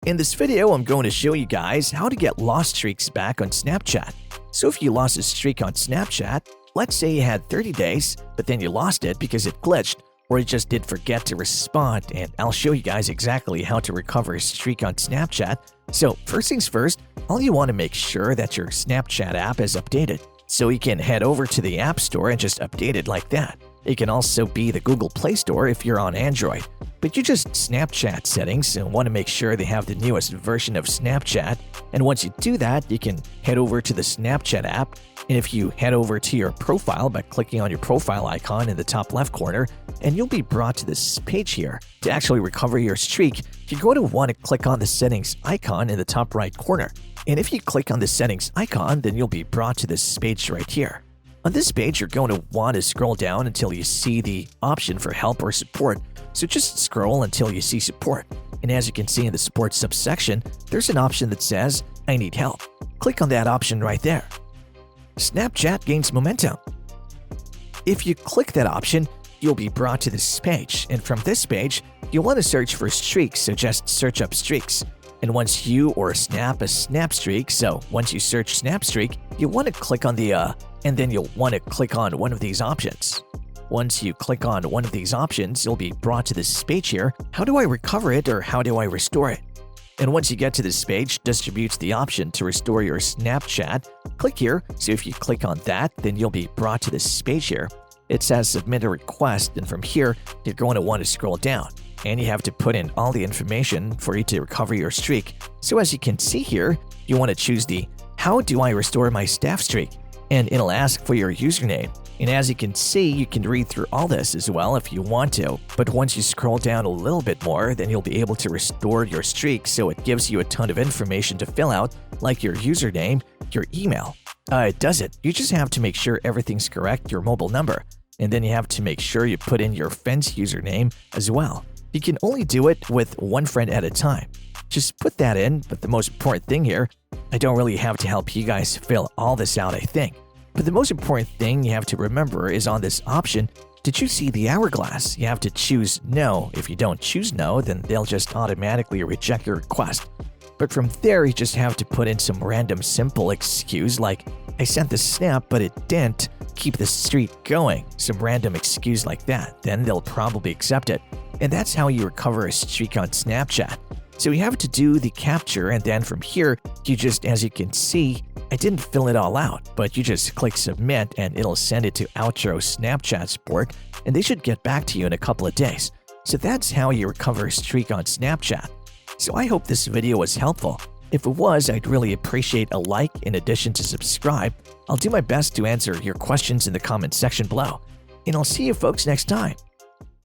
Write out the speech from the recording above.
In this video, I'm going to show you guys how to get lost streaks back on Snapchat. So if you lost a streak on Snapchat, let's say you had 30 days, but then you lost it because it glitched, or you just did forget to respond, and I'll show you guys exactly how to recover a streak on Snapchat. So first things first, all you want to make sure that your Snapchat app is updated. So you can head over to the App Store and just update it like that. It can also be the Google Play Store if you're on Android. But you just Snapchat settings and want to make sure they have the newest version of Snapchat. And once you do that, you can head over to the Snapchat app. And if you head over to your profile by clicking on your profile icon in the top left corner, and you'll be brought to this page here. To actually recover your streak, you're going to want to click on the settings icon in the top right corner. And if you click on the settings icon, then you'll be brought to this page right here. On this page, you're going to want to scroll down until you see the option for help or support. So just scroll until you see support. And as you can see in the support subsection, there's an option that says, I need help. Click on that option right there. Snapchat gains momentum. If you click that option, you'll be brought to this page. And from this page, you'll want to search for streaks, so just search up streaks. And once you or Snap a Snap Streak, so once you search Snap Streak, you'll want to click on the and then you'll want to click on one of these options. Once you click on one of these options, you'll be brought to this page here. How do I recover it or how do I restore it? And once you get to this page, distributes the option to restore your Snapchat. Click here. So if you click on that, then you'll be brought to this page here. It says submit a request, and from here, you're going to want to scroll down. And you have to put in all the information for you to recover your streak. So as you can see here, you want to choose the how do I restore my staff streak? And it'll ask for your username. And as you can see, you can read through all this as well if you want to. But once you scroll down a little bit more, then you'll be able to restore your streak, so it gives you a ton of information to fill out, like your username, your email. It does it. You just have to make sure everything's correct, your mobile number. And then you have to make sure you put in your friend's username as well. You can only do it with one friend at a time. Just put that in, but the most important thing here, I don't really have to help you guys fill all this out, I think. But the most important thing you have to remember is on this option, did you see the hourglass? You have to choose no. If you don't choose no, then they'll just automatically reject your request. But from there, you just have to put in some random simple excuse like, I sent the snap, but it didn't. Keep the streak going. Some random excuse like that. Then they'll probably accept it. And that's how you recover a streak on Snapchat. So you have to do the capture, and then from here, you just, as you can see, I didn't fill it all out, but you just click submit and it'll send it to Outro Snapchat support, and they should get back to you in a couple of days. So that's how you recover a streak on Snapchat. So I hope this video was helpful. If it was, I'd really appreciate a like in addition to subscribe. I'll do my best to answer your questions in the comment section below. And I'll see you folks next time.